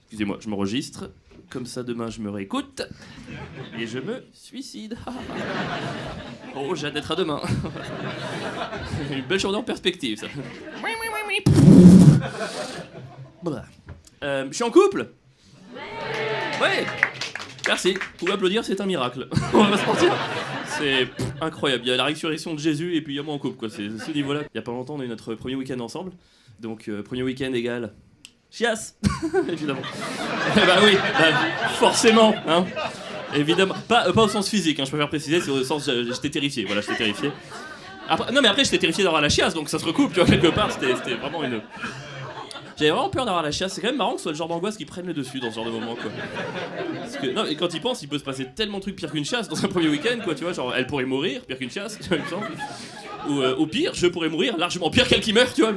Excusez-moi, je m'enregistre. Comme ça, demain, je me réécoute. Et je me suicide. Oh, j'ai hâte d'être à demain. Une belle journée en perspective, ça. Voilà. Je suis en couple. Ouais. Merci. Vous pouvez applaudir, c'est un miracle. On va pas se mentir. C'est incroyable. Il y a la résurrection de Jésus et puis il y a moi en couple, quoi. C'est ce niveau-là. Il y a pas longtemps, on a eu notre premier week-end ensemble. Donc, premier week-end égale chiasse, évidemment. Bah oui, forcément, hein. Évidemment. Pas au sens physique, hein, je préfère préciser, c'est au sens j'étais terrifié. Voilà, j'étais terrifié. Après, non, mais après, j'étais terrifié d'avoir la chiasse, donc ça se recoupe, tu vois, quelque part. C'était vraiment une. J'avais vraiment peur d'avoir la chiasse. C'est quand même marrant que ce soit le genre d'angoisse qui prenne le dessus dans ce genre de moment, quoi. Parce que, non, et quand il pense, il peut se passer tellement de trucs pire qu'une chasse dans un premier week-end, quoi, tu vois. Genre, elle pourrait mourir, pire qu'une chasse, tu vois, il me semble. Ou au pire, je pourrais mourir, largement pire qu'elle qui meurt, tu vois,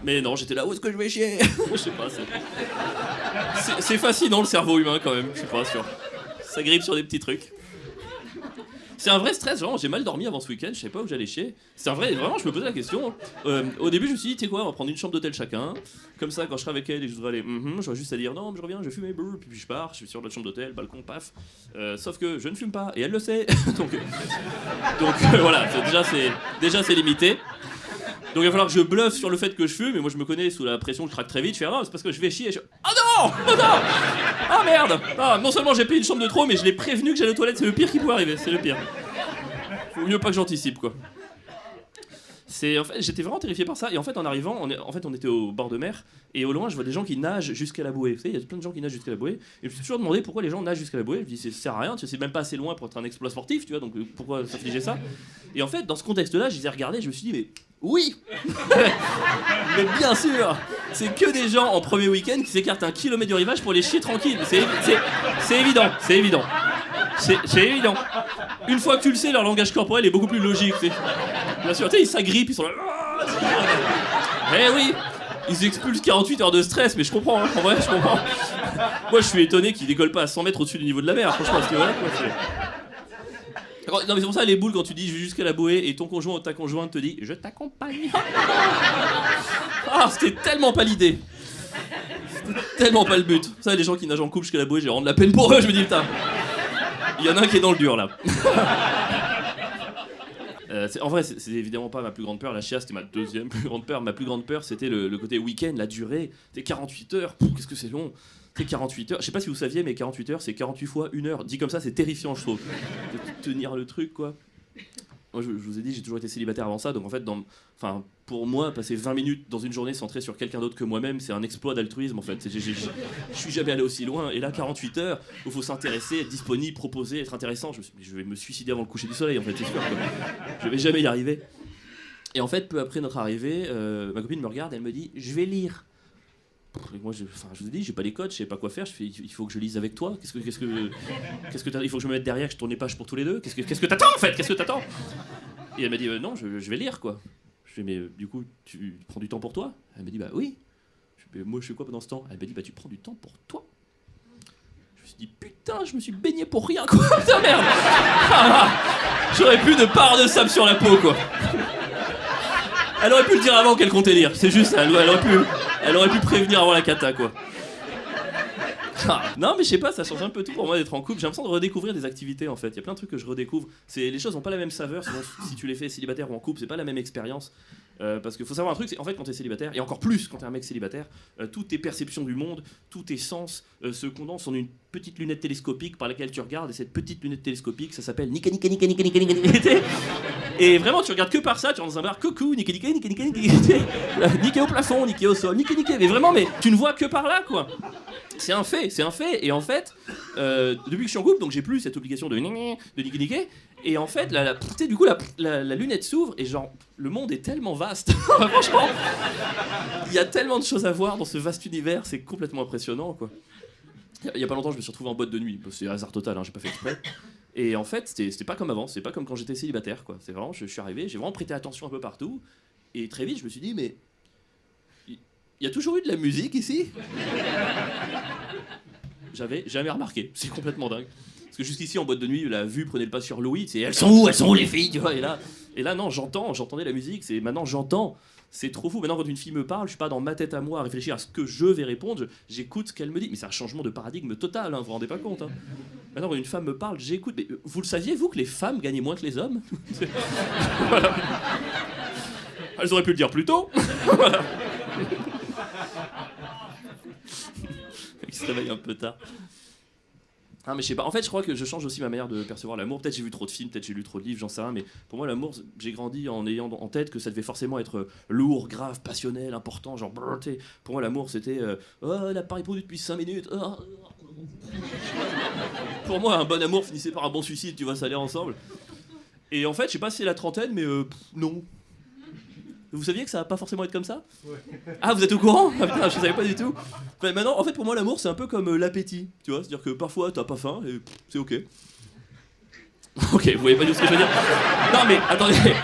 mais non, j'étais là, où est-ce que je vais chier? Je sais pas, c'est fascinant le cerveau humain quand même, je suis pas sûr. Ça grippe sur des petits trucs. C'est un vrai stress, vraiment, j'ai mal dormi avant ce week-end, je savais pas où j'allais chier. C'est un vrai, vraiment, je me posais la question. Au début, je me suis dit, tu sais quoi, on va prendre une chambre d'hôtel chacun. Comme ça, quand je serai avec elle et que je voudrais aller, j'aurais juste à dire, non, mais je reviens, je fume, puis je pars, je suis sur notre chambre d'hôtel, balcon, paf. Sauf que je ne fume pas, et elle le sait. donc voilà, déjà c'est limité. Donc il va falloir que je bluffe sur le fait que je fume, et moi je me connais sous la pression, je craque très vite, je fais ah non, c'est parce que je vais chier, ah non, oh non, ah merde, ah, non seulement j'ai payé une chambre de trop, mais je l'ai prévenu que j'allais aux toilettes, c'est le pire qui peut arriver, c'est le pire. Faut mieux pas que j'anticipe, quoi. En fait, j'étais vraiment terrifié par ça, et en fait en arrivant, on était au bord de mer, et au loin je vois des gens qui nagent jusqu'à la bouée. Vous savez, il y a plein de gens qui nagent jusqu'à la bouée, et je me suis toujours demandé pourquoi les gens nagent jusqu'à la bouée. Je me dis ça sert à rien, tu sais, c'est même pas assez loin pour être un exploit sportif, tu vois, donc pourquoi s'infliger ça? Et en fait, dans ce contexte-là, je les ai regardés, je me suis dit mais oui. Mais bien sûr, c'est que des gens en premier week-end qui s'écartent 1 kilomètre du rivage pour les chier tranquille. C'est évident, c'est évident. C'est évident. Une fois que tu le sais, leur langage corporel est beaucoup plus logique. Bien sûr, tu sais, ils s'agrippent, ils sont là. Eh oui, ils expulsent 48 heures de stress, mais je comprends, hein. En vrai, je comprends. Moi, je suis étonné qu'ils décollent pas à 100 mètres au-dessus du niveau de la mer, franchement, parce que voilà, quoi, non, mais c'est pour ça les boules quand tu dis je vais jusqu'à la bouée et ton conjoint ou ta conjointe te dit je t'accompagne. Ah, c'était tellement pas l'idée. C'était tellement pas le but. Ça, les gens qui nagent en couple jusqu'à la bouée, j'ai vraiment de la peine pour eux, je me dis putain. Il y en a un qui est dans le dur là. En vrai, c'est évidemment pas ma plus grande peur. La chiasse, c'était ma deuxième plus grande peur. Ma plus grande peur, c'était le côté week-end, la durée. C'était 48 heures. Qu'est-ce que c'est long. C'est 48 heures. Je sais pas si vous saviez, mais 48 heures, c'est 48 fois 1 heure. Dit comme ça, c'est terrifiant, je trouve. De tenir le truc, quoi. Moi, je vous ai dit, j'ai toujours été célibataire avant ça. Donc, en fait, pour moi, passer 20 minutes dans une journée centrée sur quelqu'un d'autre que moi-même, c'est un exploit d'altruisme, en fait. Je suis jamais allé aussi loin. Et là, 48 heures, où il faut s'intéresser, être disponible, proposer, être intéressant. Je vais me suicider avant le coucher du soleil, en fait, c'est sûr, quoi. Je vais jamais y arriver. Et en fait, peu après notre arrivée, ma copine me regarde, elle me dit, je vais lire. Et moi, je vous ai dit, j'ai pas les codes, je sais pas quoi faire. Je fais, il faut que je lise avec toi. Qu'est-ce que il faut que je me mette derrière, que je tourne les pages pour tous les deux. Qu'est-ce que t'attends en fait? Qu'est-ce que t'attends? Et elle m'a dit, non, je vais lire quoi. Je fais, mais du coup, tu prends du temps pour toi? Elle m'a dit, bah oui. Je fais, moi, je fais quoi pendant ce temps? Elle m'a dit, bah tu prends du temps pour toi. Je me suis dit, putain, je me suis baigné pour rien quoi. Putain merde. J'aurais plus de part de sable sur la peau quoi. Elle aurait pu le dire avant qu'elle comptait lire. C'est juste, elle aurait pu prévenir avant la cata, quoi. Non, mais je sais pas, ça change un peu tout pour moi d'être en couple. J'ai l'impression de redécouvrir des activités, en fait. Il y a plein de trucs que je redécouvre. Les choses n'ont pas la même saveur, sinon, si tu les fais célibataire ou en couple, c'est pas la même expérience. Parce qu'il faut savoir un truc, c'est en fait quand t'es célibataire, et encore plus quand t'es un mec célibataire, toutes tes perceptions du monde, tous tes sens se condensent en une petite lunette télescopique par laquelle tu regardes, et cette petite lunette télescopique, ça s'appelle nika nika nika nika nika nika. Et vraiment, tu regardes que par ça, tu rentres dans un bar, coucou, nika nika nika nika nika, niqué au plafond, niqué au sol, niqué niqué. Mais vraiment, mais tu ne vois que par là, quoi. C'est un fait. Et en fait, depuis que je suis en couple, donc j'ai plus cette obligation de niquer niquer. Et en fait, du coup, la lunette s'ouvre et genre, le monde est tellement vaste. Franchement, il y a tellement de choses à voir dans ce vaste univers, c'est complètement impressionnant, quoi. Il y a pas longtemps, je me suis retrouvé en boîte de nuit. C'est hasard total, hein, j'ai pas fait exprès. Et en fait, c'était pas comme avant, c'est pas comme quand j'étais célibataire, quoi. C'est vraiment, je suis arrivé, j'ai vraiment prêté attention un peu partout. Et très vite, je me suis dit, mais il y a toujours eu de la musique ici? J'avais jamais remarqué, c'est complètement dingue. Parce que jusqu'ici en boîte de nuit, la vue prenait le pas sur Louis, c'est elles sont où les filles, tu vois, et là non, j'entendais la musique, c'est maintenant j'entends. C'est trop fou. Maintenant, quand une fille me parle, je suis pas dans ma tête à moi à réfléchir à ce que je vais répondre. J'écoute ce qu'elle me dit. Mais c'est un changement de paradigme total, hein, vous vous rendez pas compte. Hein. Maintenant, quand une femme me parle, j'écoute. Mais vous le saviez, vous, que les femmes gagnaient moins que les hommes? Voilà. Elles auraient pu le dire plus tôt. Voilà. Il se réveille un peu tard. Ah mais je sais pas, en fait je crois que je change aussi ma manière de percevoir l'amour, peut-être j'ai vu trop de films, peut-être j'ai lu trop de livres, j'en sais rien, mais pour moi l'amour, j'ai grandi en ayant en tête que ça devait forcément être lourd, grave, passionnel, important, genre brrr, pour moi l'amour c'était oh elle a pas répondu depuis 5 minutes. Pour moi un bon amour finissait par un bon suicide, tu vois, ça allait ensemble. Et en fait je sais pas si c'est la trentaine, mais non. Vous saviez que ça va pas forcément être comme ça? Ouais. Ah, vous êtes au courant? Ah putain, je savais pas du tout. Enfin, maintenant, en fait, pour moi, l'amour, c'est un peu comme l'appétit, tu vois? C'est-à-dire que parfois, t'as pas faim et c'est ok. Ok, vous voyez pas du tout ce que je veux dire? Non, mais attendez.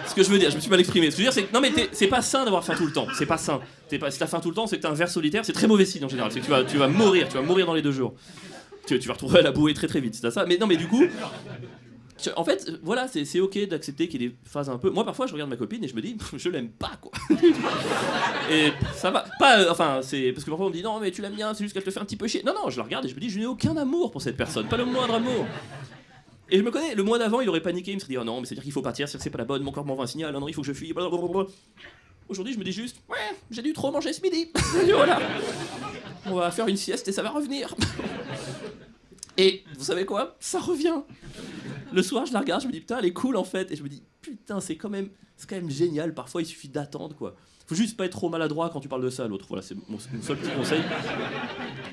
Ce que je veux dire, je me suis mal exprimé. Ce que je veux dire, c'est que non, mais c'est pas sain d'avoir faim tout le temps. C'est pas sain. Si t'as faim tout le temps, c'est que t'as un ver solitaire. C'est très mauvais signe en général. C'est que tu vas mourir. Tu vas mourir dans les 2 jours. Tu vas retrouver la bouée très très vite. C'est ça. Mais non, mais du coup. En fait, voilà, c'est ok d'accepter qu'il y ait des phases un peu. Moi, parfois, je regarde ma copine et je me dis, je l'aime pas, quoi. Et ça va. Pas. Enfin, c'est. Parce que parfois, on me dit, non, mais tu l'aimes bien, c'est juste qu'elle te fait un petit peu chier. Non, non, je la regarde et je me dis, je n'ai aucun amour pour cette personne, pas le moindre amour. Et je me connais, le mois d'avant, il aurait paniqué, il me serait dit, oh non, mais c'est-à-dire qu'il faut partir, c'est pas la bonne, mon corps m'envoie un signal, non, il faut que je fuis, blablabla. Aujourd'hui, je me dis juste, ouais, j'ai dû trop manger ce midi. Et voilà. On va faire une sieste et ça va revenir. Et vous savez quoi? Ça revient. Le soir, je la regarde, je me dis putain, elle est cool en fait. Et je me dis putain, c'est quand même génial. Parfois, il suffit d'attendre quoi. Faut juste pas être trop maladroit quand tu parles de ça à l'autre. Voilà, c'est mon seul petit conseil.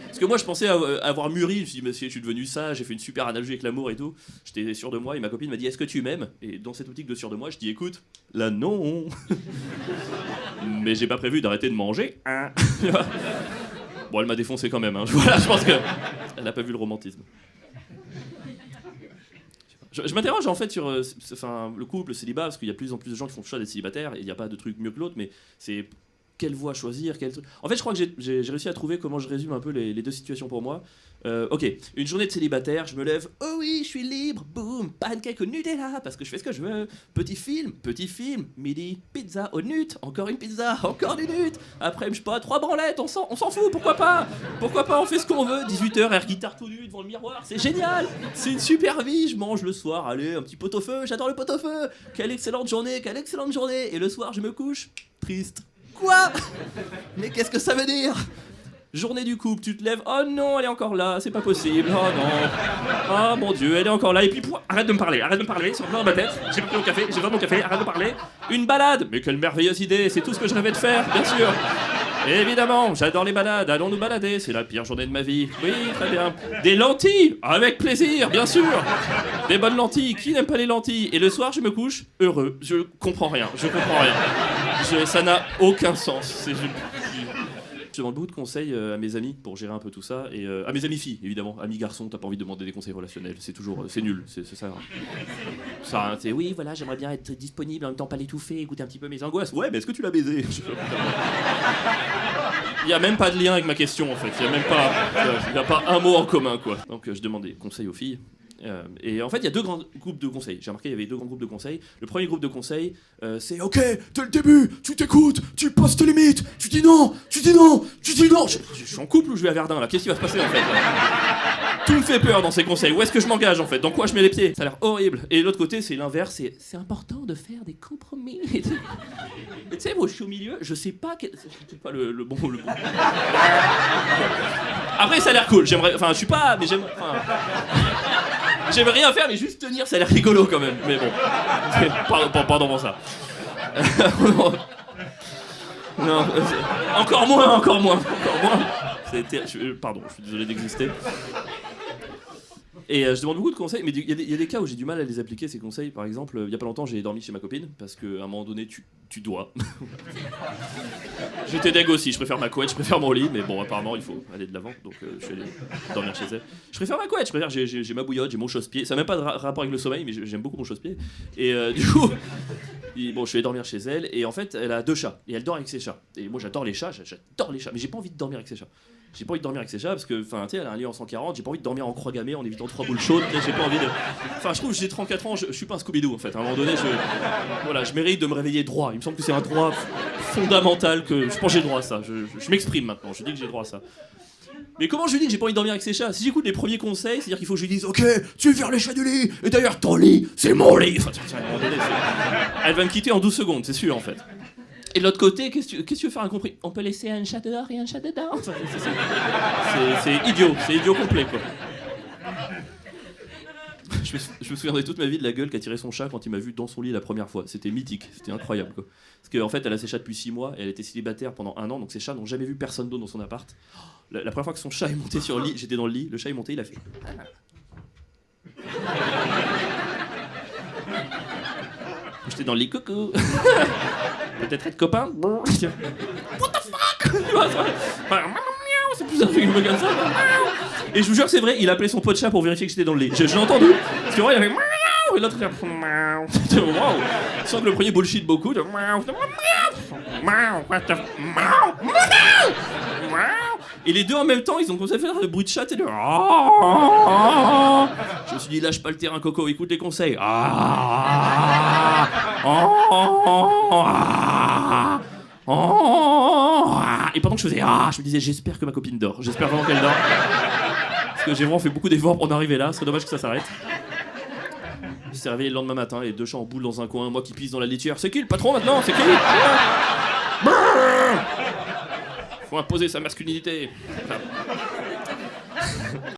Parce que moi, je pensais avoir mûri. Je me suis dit, monsieur, je suis devenu sage, j'ai fait une super analogie avec l'amour et tout. J'étais sûr de moi et ma copine m'a dit, est-ce que tu m'aimes? Et dans cette optique de sûr de moi, je dis, écoute, là non. Mais j'ai pas prévu d'arrêter de manger. Hein. Bon, elle m'a défoncé quand même. Hein. Voilà, je pense que elle a pas vu le romantisme. Je m'interroge en fait sur le couple, le célibat, parce qu'il y a de plus en plus de gens qui font le choix d'être célibataires, et il n'y a pas de truc mieux que l'autre, mais c'est quelle voie choisir, quel truc. En fait, je crois que j'ai réussi à trouver comment je résume un peu les 2 situations pour moi. Ok, une journée de célibataire, je me lève, oh oui, je suis libre, boum, pancake au Nutella, parce que je fais ce que je veux. Petit film, midi, pizza au nut, encore une pizza, encore du nut. Après, je sais pas, 3 branlettes, on s'en fout, pourquoi pas, on fait ce qu'on veut. 18h, air guitare tout nu devant le miroir, c'est génial, c'est une super vie. Je mange le soir, allez, un petit pot-au-feu, j'adore le pot-au-feu. Quelle excellente journée. Et le soir, je me couche, triste. Quoi? Mais qu'est-ce que ça veut dire? Journée du couple, tu te lèves, oh non, elle est encore là, c'est pas possible, oh non, oh mon Dieu, elle est encore là, et puis arrête de me parler, c'est encore dans ma tête, j'ai pas pris mon café, j'ai besoin de mon café, arrête de parler, une balade, mais quelle merveilleuse idée, c'est tout ce que je rêvais de faire, bien sûr. Évidemment, j'adore les balades, allons nous balader, c'est la pire journée de ma vie. Oui, très bien. Des lentilles, avec plaisir, bien sûr. Des bonnes lentilles, qui n'aime pas les lentilles? Et le soir, je me couche heureux, je comprends rien. Ça n'a aucun sens. Je demande beaucoup de conseils à mes amis pour gérer un peu tout ça, et à mes amis filles, évidemment. Amis garçons, t'as pas envie de demander des conseils relationnels, c'est nul, c'est ça. Ça, c'est oui, voilà, j'aimerais bien être disponible, en même temps pas l'étouffer, écouter un petit peu mes angoisses. Ouais, mais est-ce que tu l'as baisé? Il y a même pas de lien avec ma question en fait, il y a pas un mot en commun quoi. Donc je demande des conseils aux filles. Et en fait, il y a 2 grands groupes de conseils. J'ai remarqué qu'il y avait 2 grands groupes de conseils. Le premier groupe de conseils, c'est ok, dès le début, tu t'écoutes, tu passes tes limites, tu dis non. Je suis en couple ou je vais à Verdun là? Qu'est-ce qui va se passer en fait là? Tout me fait peur dans ces conseils. Où est-ce que je m'engage en fait? Dans quoi je mets les pieds? Ça a l'air horrible. Et l'autre côté, c'est l'inverse, c'est important de faire des compromis. Et tu sais, moi je suis au milieu, je sais pas c'est pas le bon. Après, ça a l'air cool. Je suis pas, mais j'aime rien faire, mais juste tenir, ça a l'air rigolo quand même. Mais bon, pardon pour ça. Non, encore moins. Pardon, je suis désolé d'exister. Et je demande beaucoup de conseils, mais il y a des cas où j'ai du mal à les appliquer, ces conseils. Par exemple, il y a pas longtemps, j'ai dormi chez ma copine, parce qu'à un moment donné, tu dois. J'étais deg aussi, je préfère ma couette, je préfère mon lit, mais bon, apparemment, il faut aller de l'avant, donc je suis allé dormir chez elle. Je préfère ma couette, j'ai ma bouillotte, j'ai mon chausse-pied. Ça n'a même pas de rapport avec le sommeil, mais j'aime beaucoup mon chausse-pied. Et du coup, Bon, je suis allé dormir chez elle, et en fait, elle a 2 chats, et elle dort avec ses chats. Et moi, j'adore les chats, mais j'ai pas envie de dormir avec ses chats. J'ai pas envie de dormir avec ses chats parce que, enfin, tu sais, elle a un lit en 140, j'ai pas envie de dormir en croix gammée en évitant 3 boules chaudes, j'ai pas envie de. Enfin, je trouve que j'ai 34 ans, je suis pas un Scooby-Doo en fait. À un moment donné, je mérite de me réveiller droit. Il me semble que c'est un droit fondamental que. Je pense que j'ai le droit à ça. Je m'exprime maintenant, je dis que j'ai le droit à ça. Mais comment je lui dis que j'ai pas envie de dormir avec ses chats? Si j'écoute les premiers conseils, c'est-à-dire qu'il faut que je lui dise ok, tu veux faire les chats du lit, et d'ailleurs ton lit, c'est mon lit. Enfin, à un moment donné, elle va me quitter en 12 secondes, c'est sûr en fait. Et de l'autre côté, qu'est-ce que tu veux faire incompris? On peut laisser un chat dehors et un chat dedans. Enfin, c'est idiot complet quoi. Je me souviendrai toute ma vie de la gueule qu'a tiré son chat quand il m'a vu dans son lit la première fois. C'était mythique, c'était incroyable quoi. Parce qu'en fait, elle a ses chats depuis 6 mois, et elle était célibataire pendant 1 an, donc ses chats n'ont jamais vu personne d'autre dans son appart. La première fois que son chat est monté sur le lit, j'étais dans le lit, le chat est monté, il a fait. J'étais dans le lit, coucou. Peut-être être copain. What the fuck. C'est plus un truc comme ça. Et je vous jure que c'est vrai, il a appelé son pote chat pour vérifier que j'étais dans le lit. Je l'ai entendu. Parce que moi, il a fait. Et l'autre, il a fait. C'était waouh. Sans que le premier bullshit beaucoup. Et les deux en même temps, ils ont commencé à faire le bruit de chat et le. Je me suis dit, lâche pas le terrain, Coco, écoute les conseils. Et pendant que je faisais je me disais, j'espère que ma copine dort. J'espère vraiment qu'elle dort. Parce que j'ai vraiment fait beaucoup d'efforts pour en arriver là. Ce serait dommage que ça s'arrête. Je suis réveillé le lendemain matin, et 2 chats en boule dans un coin, moi qui pisse dans la litière. C'est qui le patron maintenant? C'est qui? Faut imposer sa masculinité. Enfin,